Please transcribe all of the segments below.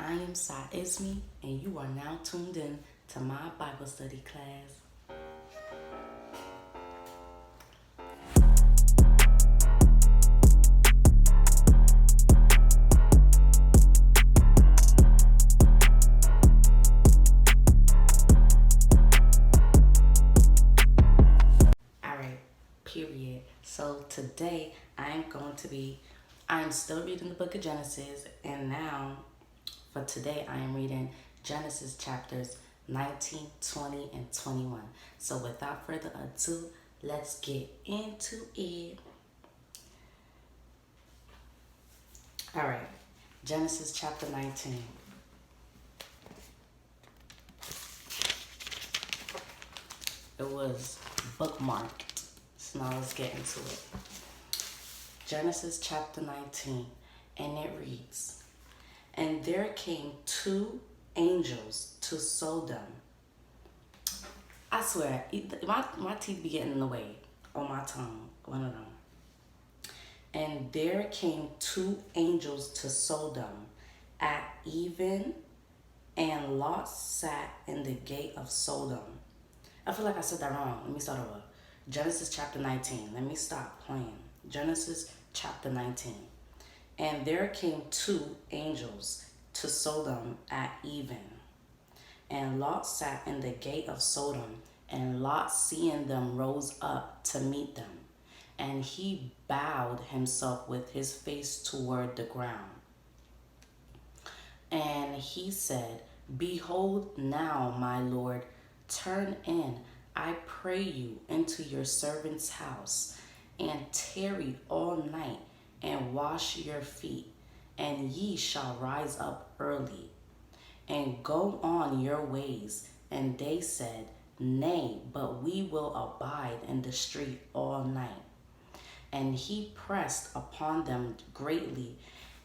I am Saiisme, and you are now tuned in to my Bible study class. Alright, period. So today I'm still reading the book of Genesis, and now for today I am reading Genesis chapters 19, 20, and 21. So without further ado, let's get into it. Alright, Genesis chapter 19. It was bookmarked. So now let's get into it. Genesis chapter 19, and it reads, "And there came two angels to Sodom." I swear, my teeth be getting in the way on my tongue, one of them. "And there came two angels to Sodom at even, and Lot sat in the gate of Sodom." I feel like I said that wrong. Let me start over. Genesis chapter 19. Let me stop playing. Genesis chapter 19. "And there came two angels to Sodom at even, and Lot sat in the gate of Sodom, and Lot, seeing them, rose up to meet them. And he bowed himself with his face toward the ground. And he said, Behold now, my Lord, turn in, I pray you, into your servant's house, and tarry all night, and wash your feet, and ye shall rise up early, and go on your ways. And they said, Nay, but we will abide in the street all night. And he pressed upon them greatly,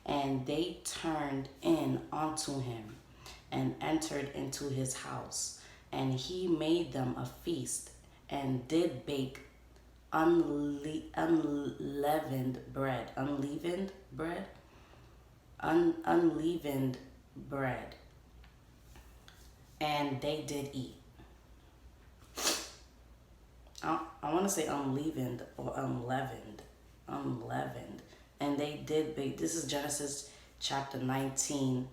and they turned in unto him, and entered into his house. And he made them a feast, and did bake unleavened bread, and they did eat." I want to say unleavened or unleavened. And they did bake. This is Genesis chapter 19,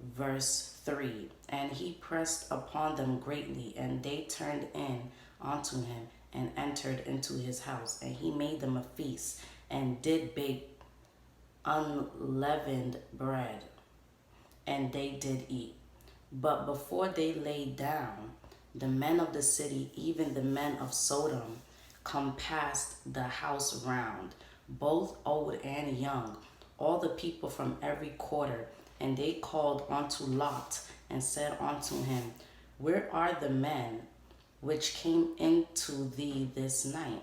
verse 3. "And he pressed upon them greatly, and they turned in unto him, and entered into his house. And he made them a feast, and did bake unleavened bread, and they did eat. But before they lay down, the men of the city, even the men of Sodom, compassed the house round, both old and young, all the people from every quarter. And they called unto Lot, and said unto him, Where are the men which came into thee this night?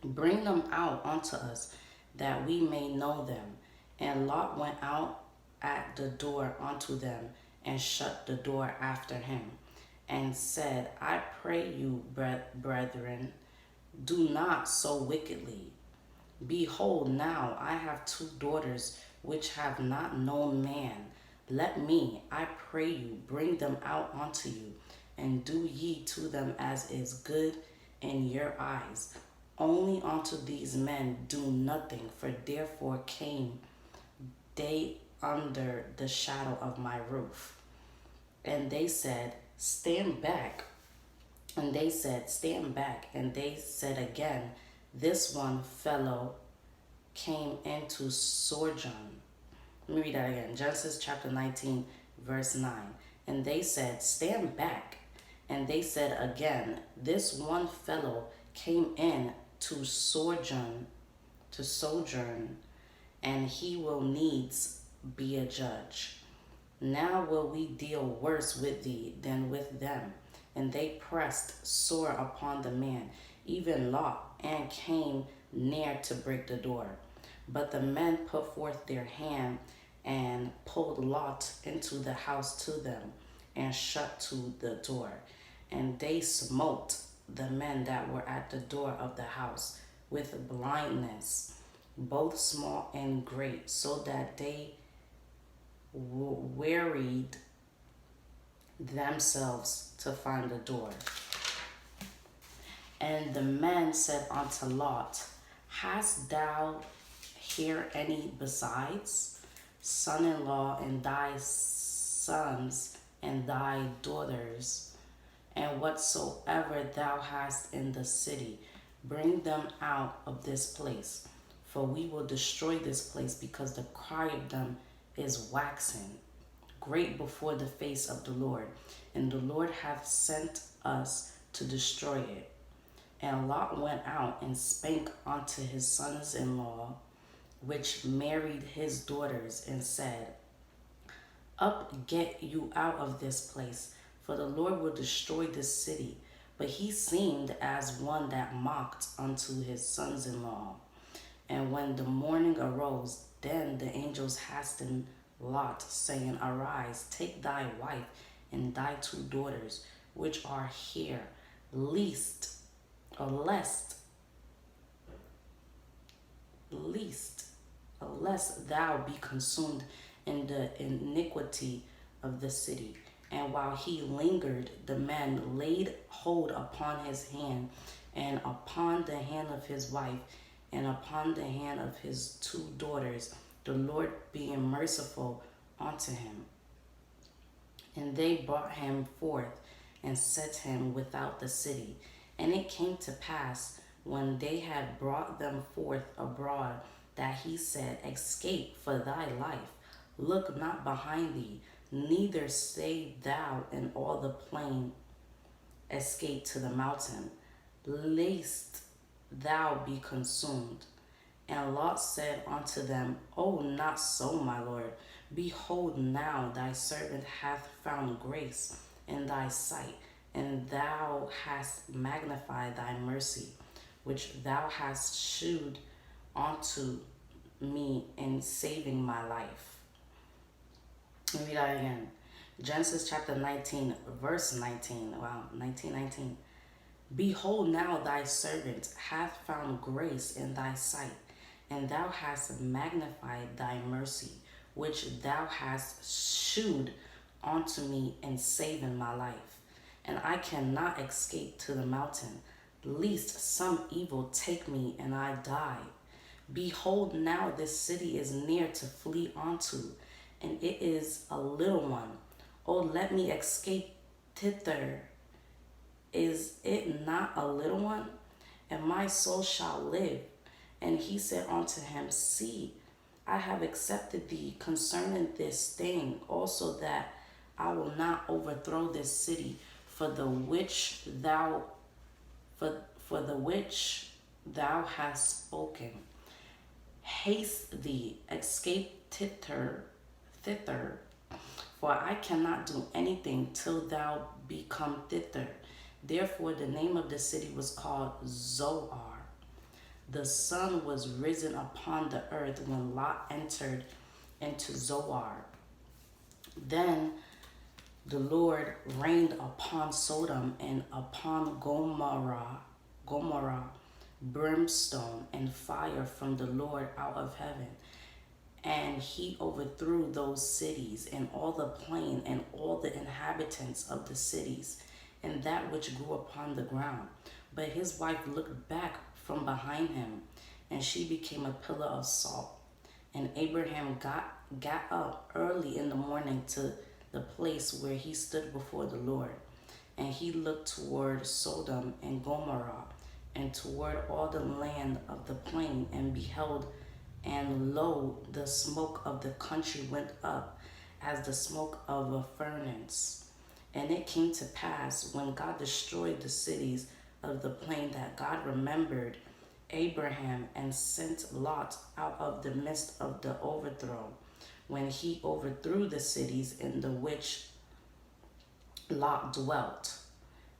Bring them out unto us, that we may know them. And Lot went out at the door unto them, and shut the door after him, and said, I pray you, brethren, do not so wickedly. Behold, now I have two daughters which have not known man. Let me, I pray you, bring them out unto you, and do ye to them as is good in your eyes. Only unto these men do nothing, for therefore came they under the shadow of my roof. And they said, Stand back. And they said, Stand back. And they said again, This one fellow came into sojourn. Let me read that again. Genesis chapter 19, verse 9. And they said, Stand back. And they said again, This one fellow came in to sojourn, and he will needs be a judge. Now will we deal worse with thee than with them. And they pressed sore upon the man, even Lot, and came near to break the door. But the men put forth their hand, and pulled Lot into the house to them, and shut to the door. And they smote the men that were at the door of the house with blindness, both small and great, so that they wearied themselves to find the door. And the men said unto Lot, Hast thou here any besides son-in-law, and thy sons and thy daughters, and whatsoever thou hast in the city, bring them out of this place, for we will destroy this place, because the cry of them is waxing great before the face of the Lord, and the Lord hath sent us to destroy it. And Lot went out and spake unto his sons-in-law, which married his daughters, and said, Up, get you out of this place, for the Lord will destroy this city. But he seemed as one that mocked unto his sons-in-law. And when the morning arose, then the angels hastened Lot, saying, Arise, take thy wife and thy two daughters, which are here, lest thou be consumed in the iniquity of the city. And while he lingered, the men laid hold upon his hand, and upon the hand of his wife, and upon the hand of his two daughters, the Lord being merciful unto him. And they brought him forth and set him without the city. And it came to pass, when they had brought them forth abroad, that he said, Escape for thy life, look not behind thee, neither stay thou in all the plain, escape to the mountain, lest thou be consumed. And Lot said unto them, Oh, not so, my lord. Behold, now thy servant hath found grace in thy sight, and thou hast magnified thy mercy, which thou hast shewed unto me in saving my life. Let me read that again. Genesis chapter 19, verse 19. Wow, 19. Behold, now thy servant hath found grace in thy sight, and thou hast magnified thy mercy, which thou hast shewed unto me in saving my life. And I cannot escape to the mountain, lest some evil take me and I die. Behold, now this city is near to flee unto, and it is a little one. Oh, let me escape thither. Is it not a little one? And my soul shall live. And he said unto him, See, I have accepted thee concerning this thing also, that I will not overthrow this city for the which thou hast spoken. Haste thee, escape thither, for I cannot do anything till thou be come thither. Therefore the name of the city was called Zoar. The sun was risen upon the earth when Lot entered into Zoar. Then the Lord rained upon Sodom and upon Gomorrah, brimstone and fire from the Lord out of heaven. And he overthrew those cities and all the plain and all the inhabitants of the cities and that which grew upon the ground. But his wife looked back from behind him, and she became a pillar of salt. And Abraham got up early in the morning to the place where he stood before the Lord. And he looked toward Sodom and Gomorrah, and toward all the land of the plain, and beheld, and lo, the smoke of the country went up as the smoke of a furnace. And it came to pass, when God destroyed the cities of the plain, that God remembered Abraham and sent Lot out of the midst of the overthrow, when he overthrew the cities in the which Lot dwelt.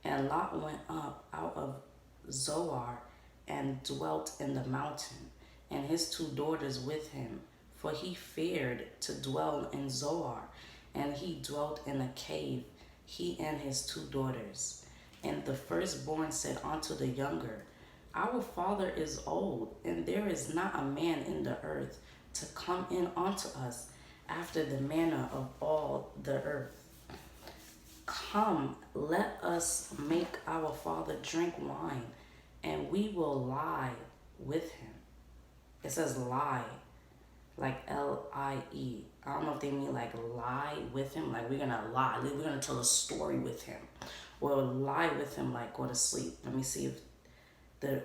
And Lot went up out of Zoar and dwelt in the mountain, and his two daughters with him, for he feared to dwell in Zoar, and he dwelt in a cave, he and his two daughters. And the firstborn said unto the younger, Our father is old, and there is not a man in the earth to come in unto us, after the manner of all the earth. Come, let us make our father drink wine, and we will lie with him. It says lie, like Lie. I don't know if they mean like lie with him, like we're gonna lie, we're gonna tell a story with him, or lie with him, like go to sleep. Let me see if the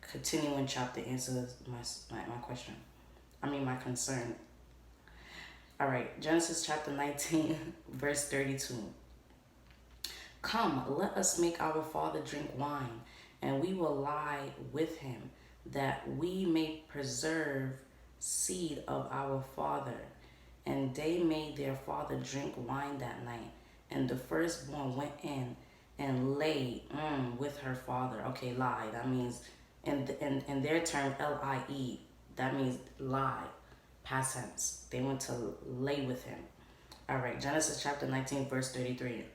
continuing chapter answers my question. I mean, my concern. All right, Genesis chapter 19, verse 32. Come, let us make our father drink wine, and we will lie with him, that we may preserve seed of our father. And they made their father drink wine that night, and the firstborn went in and lay with her father. Okay, lie. That means, in their term, Lie. That means lie, past tense. They went to lay with him. All right, Genesis chapter 19, verse 33.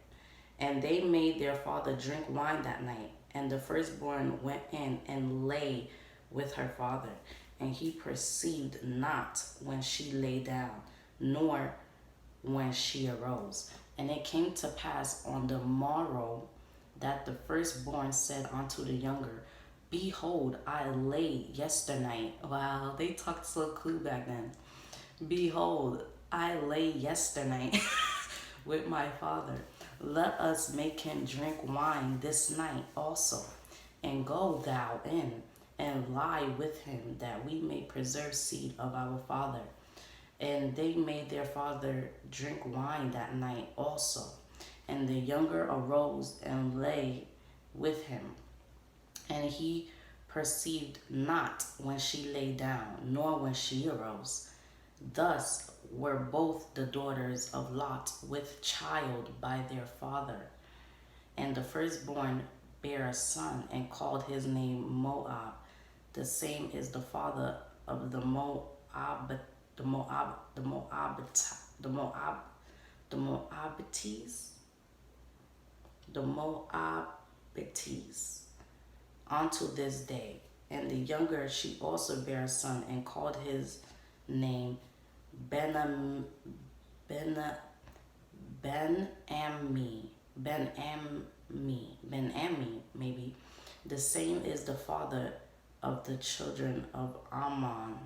And they made their father drink wine that night, and the firstborn went in and lay with her father. And he perceived not when she lay down, nor when she arose. And it came to pass on the morrow that the firstborn said unto the younger, Behold, I lay yesternight. Wow, they talked so cool back then. Behold, I lay yesternight with my father. Let us make him drink wine this night also, and go thou in and lie with him, that we may preserve seed of our father. And they made their father drink wine that night also. And the younger arose and lay with him. And he perceived not when she lay down, nor when she arose. Thus were both the daughters of Lot with child by their father. And the firstborn bare a son, and called his name Moab. The same is the father of the Moabites, unto this day. And the younger she also bare a son, and called his name Ben-Ammi. Ben-Ammi, maybe. The same is the father of the children of Ammon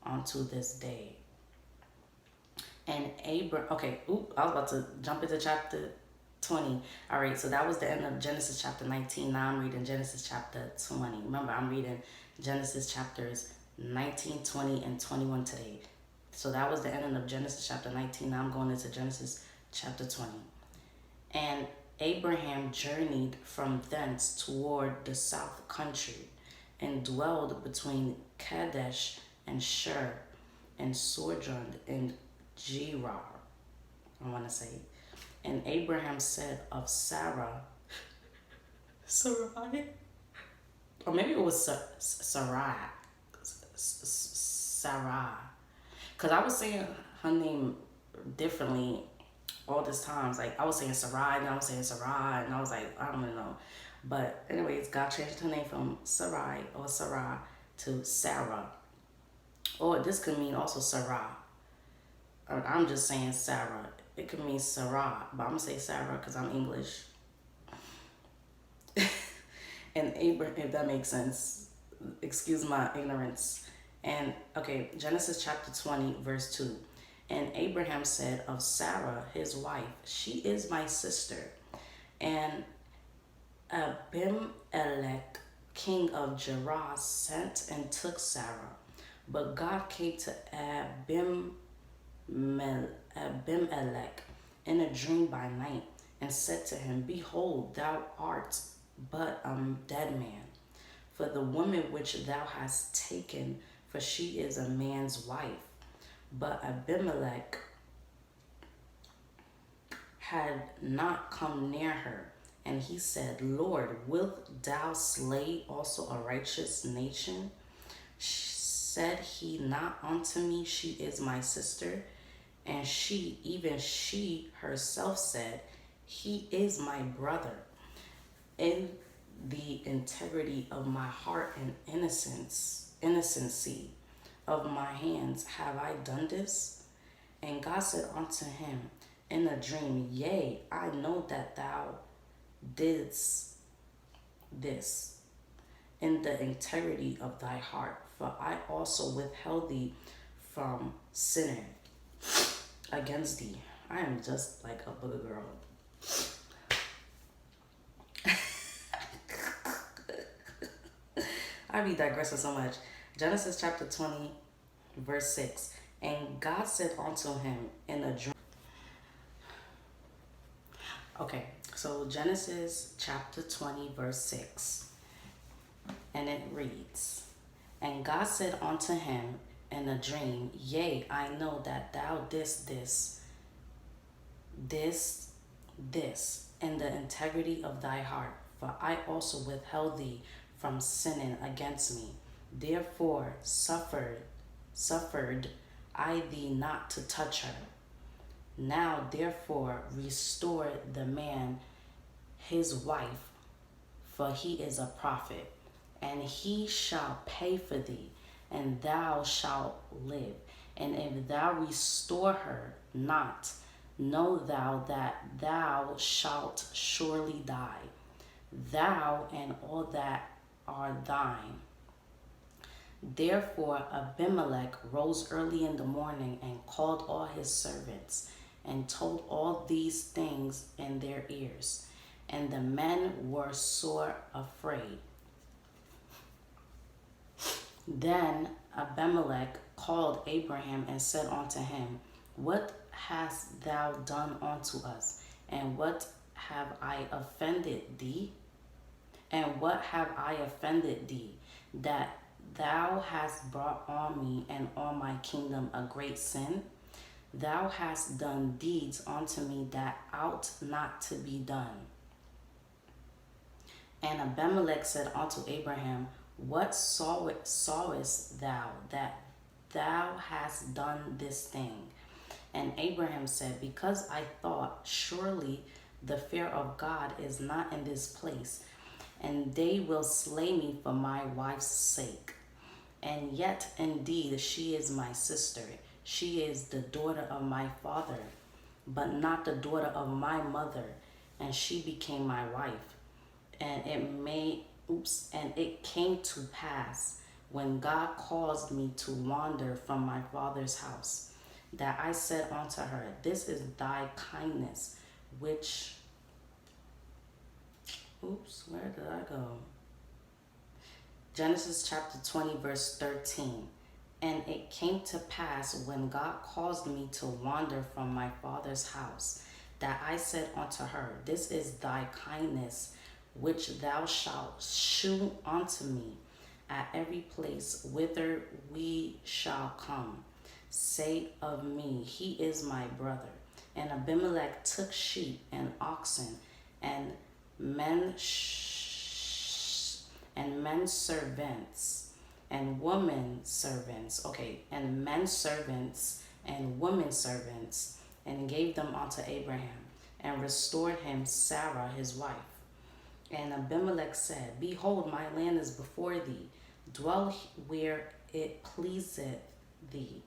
unto this day. And I was about to jump into chapter 20. All right, so that was the end of Genesis chapter 19. Now I'm reading Genesis chapter 20. Remember, I'm reading Genesis chapters 19, 20, and 21 today. So that was the end of Genesis chapter 19. Now I'm going into Genesis chapter 20. And Abraham journeyed from thence toward the south country, and dwelled between Kadesh and Shur, and sojourned in Gerar, I want to say. And Abraham said of Sarai, or maybe it was Sarai, because I was saying her name differently all this times. Like I was saying Sarai, and I was saying Sarai, and I was like, I don't even know. But anyways, God changed her name from Sarai or Sarah to Sarah. Or this could mean also Sarah. Or I'm just saying Sarah. It could mean Sarah, but I'm going to say Sarah because I'm English. And Abraham, if that makes sense. Excuse my ignorance. And, okay, Genesis chapter 20, verse 2. And Abraham said of Sarah, his wife, she is my sister. And Abimelech, king of Gerar, sent and took Sarah. But God came to Abimelech in a dream by night, and said to him, Behold, thou art but a dead man. For the woman which thou hast taken, for she is a man's wife. But Abimelech had not come near her. And he said, Lord, wilt thou slay also a righteous nation? Said he not unto me, she is my sister? And she, even she herself said, he is my brother. In the integrity of my heart and innocency of my hands have I done this. And God said unto him in a dream, Yea, I know that thou didst this in the integrity of thy heart, for I also withheld thee from sinning against thee. I am just like a booger girl. I be digressing so much. Genesis chapter 20, verse 6. And God said unto him in a dream. Okay, so Genesis chapter 20, verse 6. And it reads, And God said unto him in a dream, Yea, I know that thou didst this in the integrity of thy heart, for I also withheld thee from sinning against me. Therefore suffered I thee not to touch her. Now therefore restore the man his wife, for he is a prophet, and he shall pay for thee, and thou shalt live. And if thou restore her not, know thou that thou shalt surely die, thou and all that are thine. Therefore Abimelech rose early in the morning and called all his servants and told all these things in their ears. And the men were sore afraid. Then Abimelech called Abraham and said unto him, What hast thou done unto us? And what have I offended thee? And what have I offended thee, that thou hast brought on me and on my kingdom a great sin? Thou hast done deeds unto me that ought not to be done. And Abimelech said unto Abraham, What sawest thou that thou hast done this thing? And Abraham said, Because I thought, surely the fear of God is not in this place, and they will slay me for my wife's sake. And yet indeed she is my sister. She is the daughter of my father, but not the daughter of my mother, and she became my wife. And it came to pass when God caused me to wander from my father's house, that I said unto her, This is thy kindness, which, where did I go? Genesis chapter 20, verse 13. And it came to pass when God caused me to wander from my father's house, that I said unto her, This is thy kindness, which thou shalt shew unto me at every place whither we shall come. Say of me, He is my brother. And Abimelech took sheep and oxen and men servants and women servants, and men servants and women servants, and gave them unto Abraham, and restored him Sarah his wife. And Abimelech said, Behold, my land is before thee, dwell where it pleaseth thee.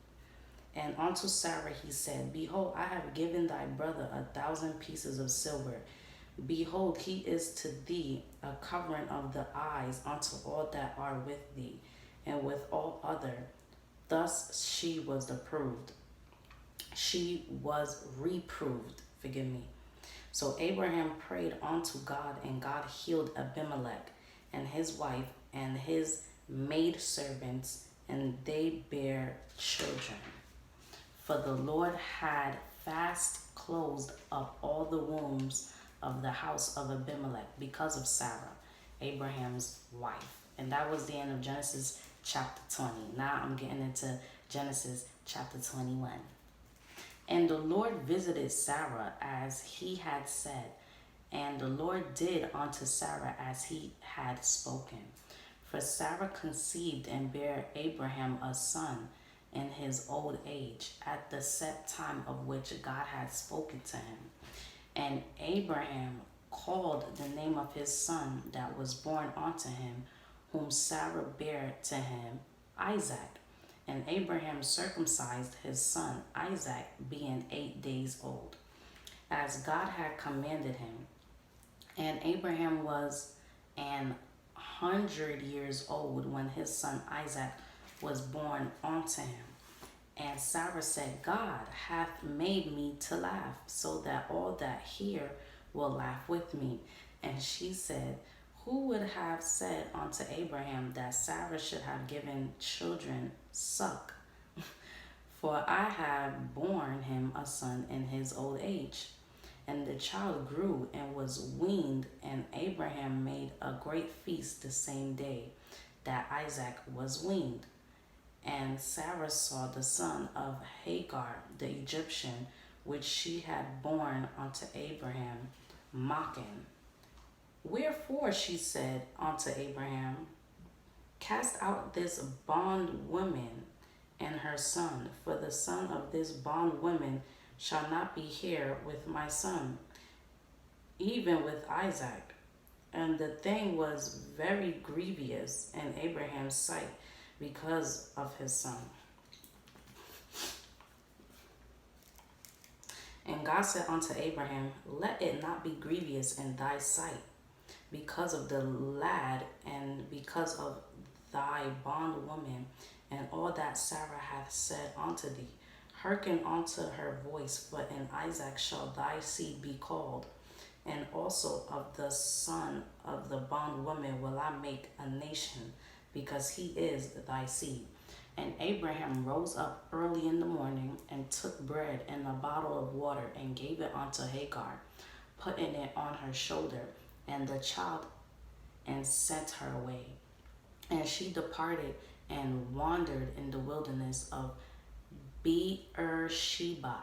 And unto Sarah he said, Behold, I have given thy brother 1,000 pieces of silver. Behold, he is to thee a covering of the eyes unto all that are with thee, and with all other. Thus she was approved. She was reproved, forgive me. So Abraham prayed unto God, and God healed Abimelech and his wife and his maidservants, and they bare children. For the Lord had fast closed up all the wombs of the house of Abimelech because of Sarah, Abraham's wife. And that was the end of Genesis chapter 20. Now I'm getting into Genesis chapter 21. And the Lord visited Sarah as he had said, and the Lord did unto Sarah as he had spoken. For Sarah conceived and bare Abraham a son in his old age, at the set time of which God had spoken to him. And Abraham called the name of his son that was born unto him, whom Sarah bare to him, Isaac. And Abraham circumcised his son Isaac, being 8 days old, as God had commanded him. And Abraham was 100 years old when his son Isaac was born unto him. And Sarah said, God hath made me to laugh, so that all that hear will laugh with me. And she said, who would have said unto Abraham that Sarah should have given children suck? For I have borne him a son in his old age. And the child grew and was weaned, and Abraham made a great feast the same day that Isaac was weaned. And Sarah saw the son of Hagar the Egyptian, which she had borne unto Abraham, mocking. Wherefore she said unto Abraham, cast out this bondwoman and her son, for the son of this bondwoman shall not be heir with my son, even with Isaac. And the thing was very grievous in Abraham's sight because of his son. And God said unto Abraham, let it not be grievous in thy sight because of the lad and because of thy bondwoman, and all that Sarah hath said unto thee. Hearken unto her voice, for in Isaac shall thy seed be called, and also of the son of the bondwoman will I make a nation, because he is thy seed. And Abraham rose up early in the morning, and took bread and a bottle of water, and gave it unto Hagar, putting it on her shoulder, and the child, and sent her away. And she departed and wandered in the wilderness of Beersheba,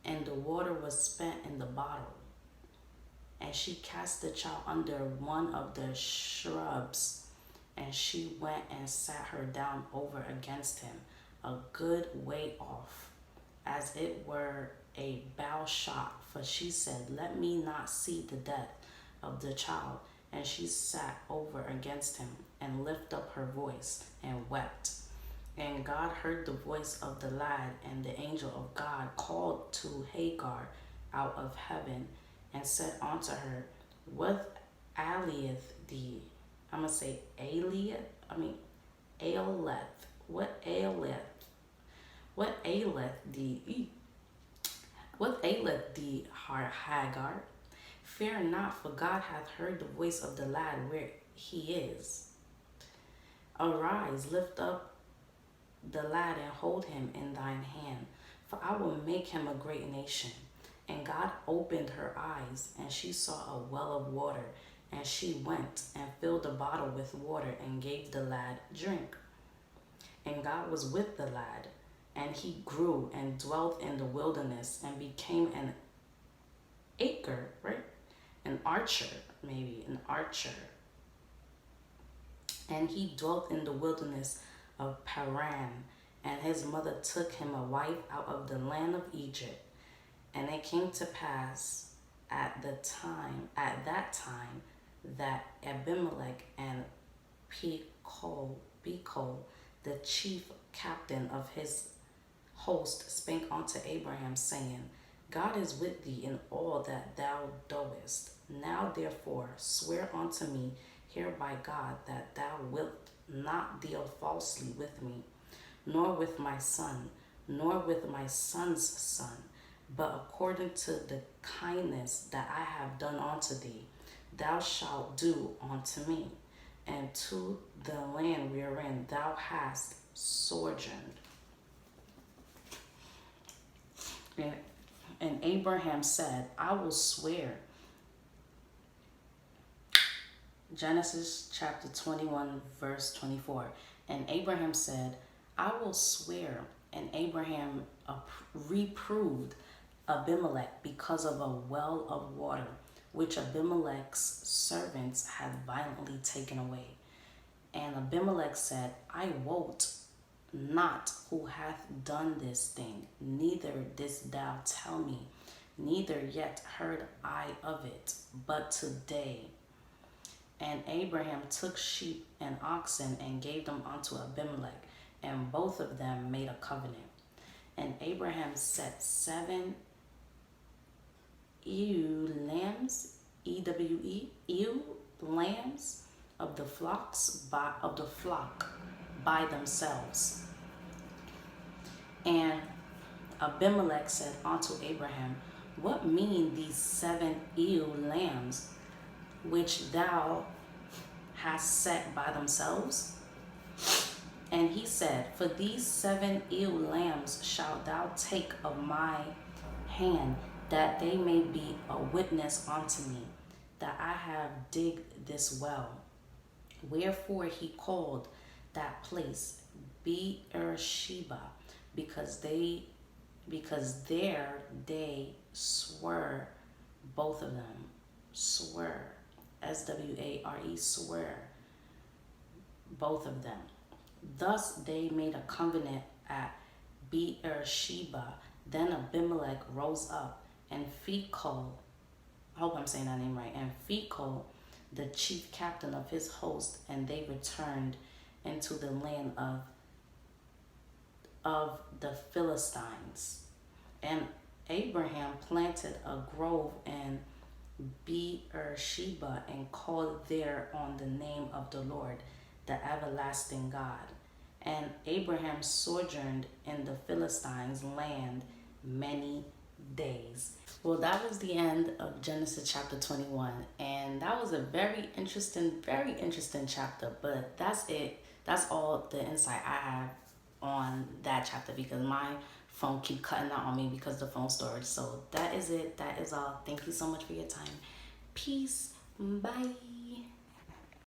and the water was spent in the bottle. And she cast the child under one of the shrubs, and she went and sat her down over against him, a good way off, as it were a bow shot. For she said, let me not see the death of the child. And she sat over against him, and lifted up her voice, and wept. And God heard the voice of the lad, and the angel of God called to Hagar out of heaven, and said unto her, what aileth thee? I'm going to say aileth. What aileth thee? What aileth thee, Hagar? Fear not, for God hath heard the voice of the lad where he is. Arise, lift up the lad, and hold him in thine hand, for I will make him a great nation. And God opened her eyes, and she saw a well of water, and she went and filled the bottle with water, and gave the lad drink. And God was with the lad, and he grew and dwelt in the wilderness, and became an archer. And he dwelt in the wilderness of Paran, and his mother took him a wife out of the land of Egypt. And it came to pass at that time that Abimelech and Phicol, the chief captain of his host, spake unto Abraham, saying, God is with thee in all that thou doest. Now therefore swear unto me here by God that thou wilt not deal falsely with me, nor with my son, nor with my son's son, but according to the kindness that I have done unto thee, thou shalt do unto me, and to the land wherein thou hast sojourned. And Abraham said, I will swear. Genesis chapter 21, verse 24. And Abraham said, I will swear. And Abraham reproved Abimelech because of a well of water, which Abimelech's servants had violently taken away. And Abimelech said, I wot not who hath done this thing, neither didst thou tell me, neither yet heard I of it, but today. And Abraham took sheep and oxen and gave them unto Abimelech, and both of them made a covenant. And Abraham set 7 ewe lambs, ewe lambs of the flock by themselves. And Abimelech said unto Abraham, what mean these 7 ewe lambs which thou hast set by themselves? And he said, for these 7 ewe lambs shalt thou take of my hand, that they may be a witness unto me, that I have digged this well. Wherefore he called that place Beersheba, because there they swore, both of them, swore, sware, swear, both of them. Thus they made a covenant at Beersheba. Then Abimelech rose up, and Phicol, I hope I'm saying that name right, and Phicol, the chief captain of his host, and they returned into the land of the Philistines. And Abraham planted a grove in Beersheba and called there on the name of the Lord, the everlasting God. And Abraham sojourned in the Philistines' land many days. Well, that was the end of Genesis chapter 21. And that was a very interesting chapter. But that's it. That's all the insight I have on that chapter, because my phone keep cutting out on me because the phone storage. So that is it. That is all. Thank you so much for your time. Peace. Bye.